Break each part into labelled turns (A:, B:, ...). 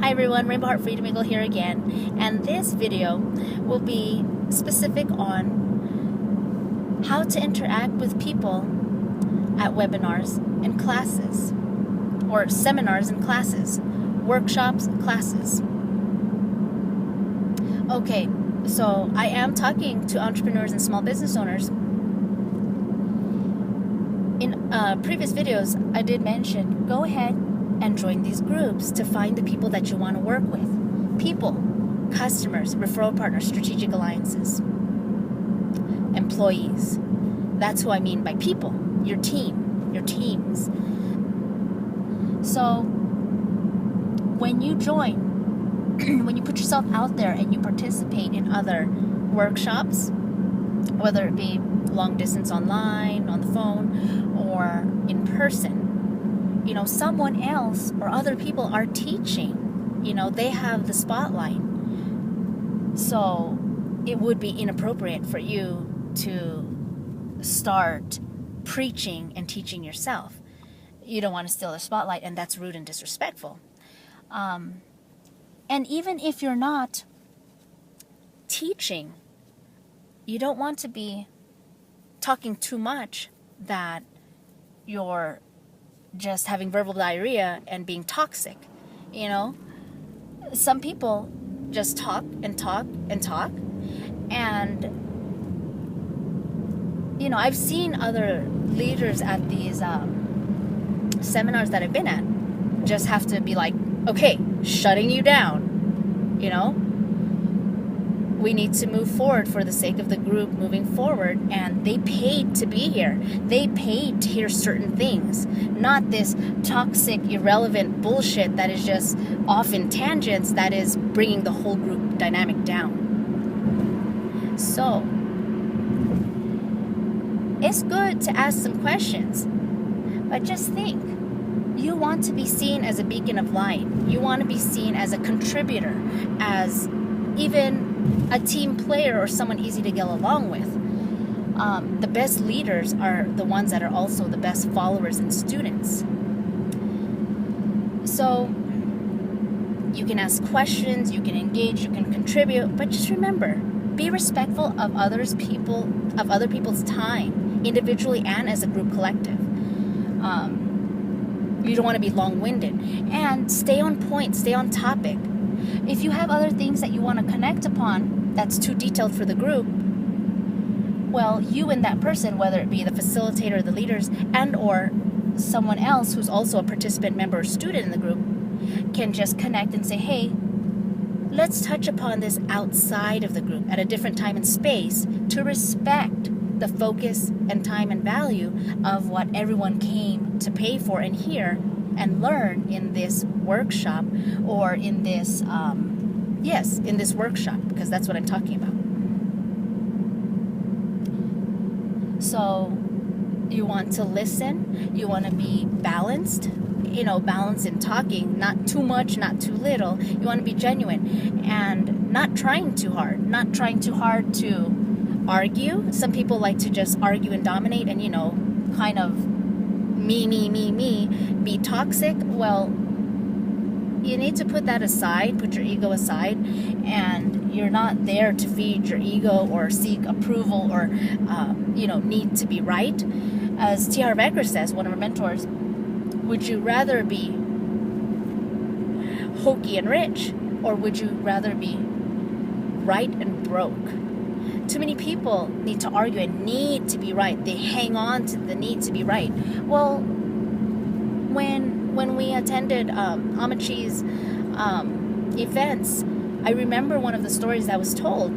A: Hi everyone, Rainbow Heart Freedom Eagle here again, and this video will be specific on how to interact with people at webinars and classes, or seminars and classes, workshops, classes. Okay, so I am talking to entrepreneurs and small business owners. In previous videos, I did mention, go ahead and join these groups to find the people that you want to work with. People, customers, referral partners, strategic alliances, employees. That's who I mean by people, your team, your teams. So when you join, when you put yourself out there and you participate in other workshops, whether it be long distance online, on the phone, or in person, someone else or other people are teaching. They have the spotlight. So it would be inappropriate for you to start preaching and teaching yourself. You don't want to steal the spotlight, and that's rude and disrespectful. And even if you're not teaching, you don't want to be talking too much that you're just having verbal diarrhea and being toxic. Some people just talk and talk and talk, and I've seen other leaders at these seminars that I've been at just have to be like, okay, shutting you down. We need to move forward for the sake of the group moving forward, and they paid to be here. They paid to hear certain things, not this toxic, irrelevant bullshit that is just off in tangents that is bringing the whole group dynamic down. So it's good to ask some questions, but just think, you want to be seen as a beacon of light. You want to be seen as a contributor, as even a team player or someone easy to get along with. The best leaders are the ones that are also the best followers and students. So you can ask questions, you can engage, you can contribute, but just remember, be respectful of other people's time, individually and as a group collective. You don't want to be long-winded, and stay on point, stay on topic. If you have other things that you want to connect upon that's too detailed for the group, well, you and that person, whether it be the facilitator, the leaders, and or someone else who's also a participant, member, or student in the group, can just connect and say, hey, let's touch upon this outside of the group at a different time and space to respect the focus and time and value of what everyone came to pay for and hear and learn in this workshop, or in this, in this workshop, because that's what I'm talking about. So you want to listen, you want to be balanced, balanced in talking, not too much, not too little. You want to be genuine and not trying too hard to argue. Some people like to just argue and dominate and, kind of me, be toxic. Well, you need to put that aside, put your ego aside, and you're not there to feed your ego or seek approval or, need to be right. As T. Harv Eker says, one of our mentors, would you rather be hokey and rich, or would you rather be right and broke? Too many people need to argue and need to be right. They hang on to the need to be right. Well, when we attended Amachi's events, I remember one of the stories that was told.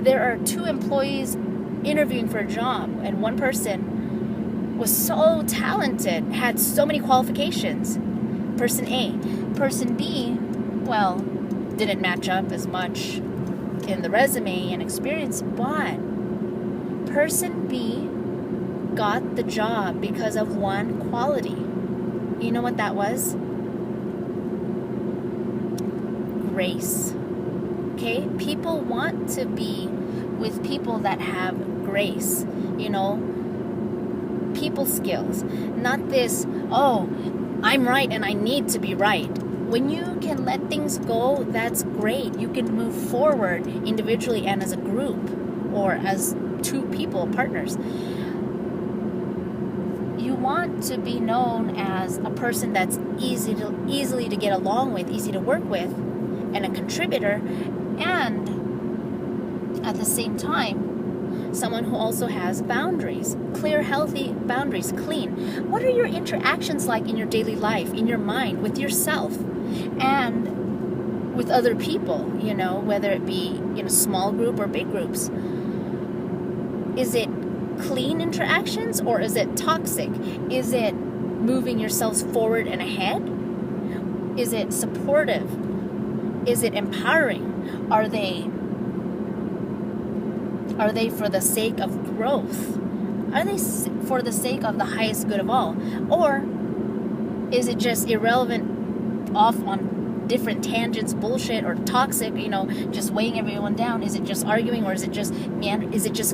A: There are two employees interviewing for a job, and one person was so talented, had so many qualifications. Person A. Person B, well, didn't match up as much in the resume and experience, but person B got the job because of one quality. You know what that was? Grace. Okay? People want to be with people that have grace, people skills. Not this, oh, I'm right and I need to be right. When you can let things go, that's great. You can move forward individually and as a group or as two people, partners. You want to be known as a person that's easily to get along with, easy to work with, and a contributor, and at the same time, someone who also has boundaries, clear, healthy boundaries, clean. What are your interactions like in your daily life, in your mind, with yourself, and with other people, whether it be in a small group or big groups? Is it clean interactions or is it toxic? Is it moving yourselves forward and ahead? Is it supportive? Is it empowering? Are they for the sake of growth? Are they for the sake of the highest good of all? Or is it just irrelevant, off on different tangents, bullshit, or toxic, just weighing everyone down? Is it just arguing, or is it just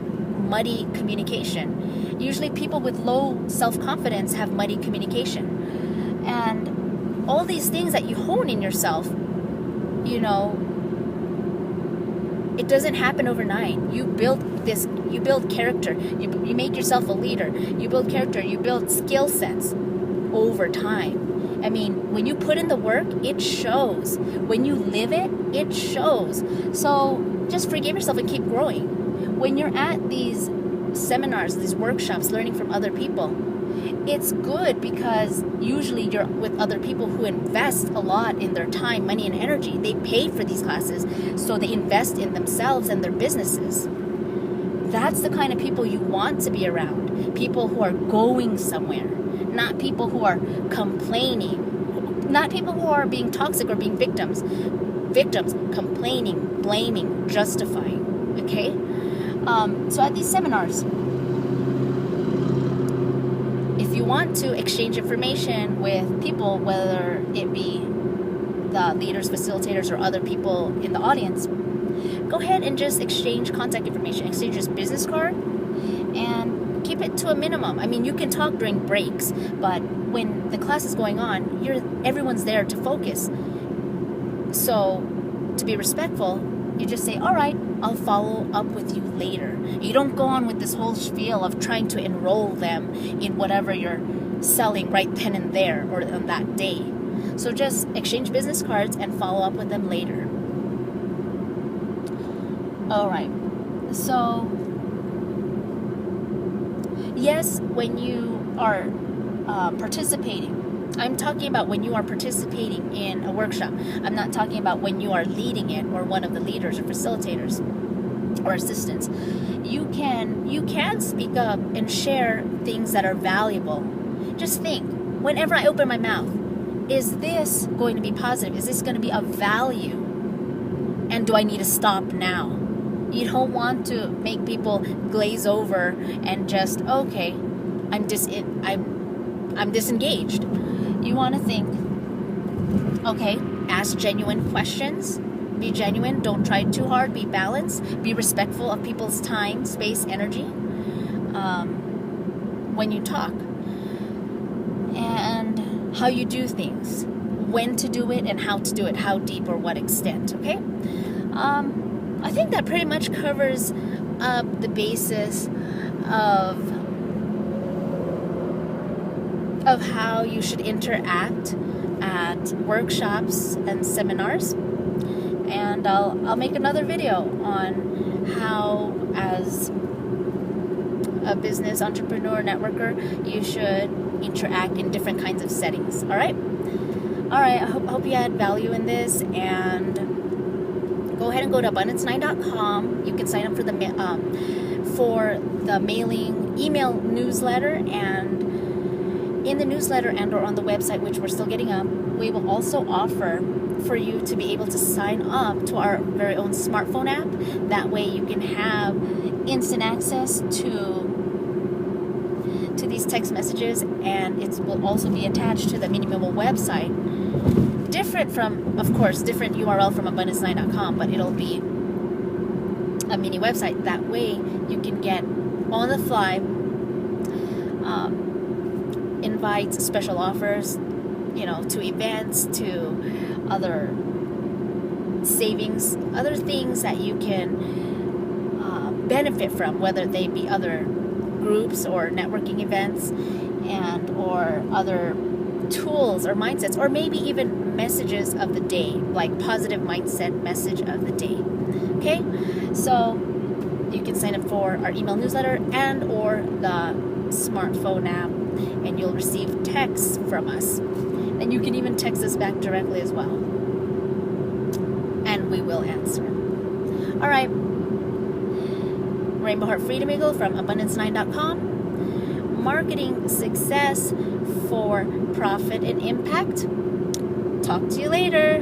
A: muddy communication? Usually people with low self-confidence have muddy communication. And all these things that you hone in yourself, it doesn't happen overnight. You build character. You make yourself a leader. You build character. You build skill sets over time. I mean, when you put in the work, it shows. When you live it, it shows. So just forgive yourself and keep growing. When you're at these seminars, these workshops, learning from other people, it's good because usually you're with other people who invest a lot in their time, money, and energy. They pay for these classes, so they invest in themselves and their businesses. That's the kind of people you want to be around. People who are going somewhere, not people who are complaining, not people who are being toxic or being victims. Victims, complaining, blaming, justifying, okay? So at these seminars, if you want to exchange information with people, whether it be the leaders, facilitators, or other people in the audience, go ahead and just exchange contact information. Exchange your business card and keep it to a minimum. I mean, you can talk during breaks, but when the class is going on, everyone's there to focus. So to be respectful, you just say, all right, I'll follow up with you later. You don't go on with this whole spiel of trying to enroll them in whatever you're selling right then and there or on that day. So just exchange business cards and follow up with them later. All right. So, yes, when you are participating, I'm talking about when you are participating in a workshop. I'm not talking about when you are leading it or one of the leaders or facilitators or assistants. You can speak up and share things that are valuable. Just think, whenever I open my mouth, is this going to be positive? Is this going to be of value? And do I need to stop now? You don't want to make people glaze over and just, okay, I'm disengaged. You want to think, okay, ask genuine questions. Be genuine. Don't try too hard. Be balanced. Be respectful of people's time, space, energy when you talk. And how you do things. When to do it and how to do it. How deep or what extent. Okay? I think that pretty much covers up the basis of how you should interact at workshops and seminars. And I'll make another video on how, as a business entrepreneur, networker, you should interact in different kinds of settings. All right? I hope you had value in this, and go ahead and go to abundance9.com. You can sign up for the mailing email newsletter, and in the newsletter and or on the website, which we're still getting up, we will also offer for you to be able to sign up to our very own smartphone app. That way you can have instant access to these text messages, and it will also be attached to the Mini Mobile website. Different URL from abundance9.com, but it'll be a mini website. That way you can get on the fly invites, special offers, to events, to other savings, other things that you can benefit from, whether they be other groups or networking events and or other tools or mindsets, or maybe even messages of the day, like positive mindset message of the day. Okay, so you can sign up for our email newsletter and or the smartphone app, and you'll receive texts from us, and you can even text us back directly as well, and we will answer. All right, Rainbow Heart Freedom Eagle from abundance9.com. Marketing success for profit and impact. Talk to you later.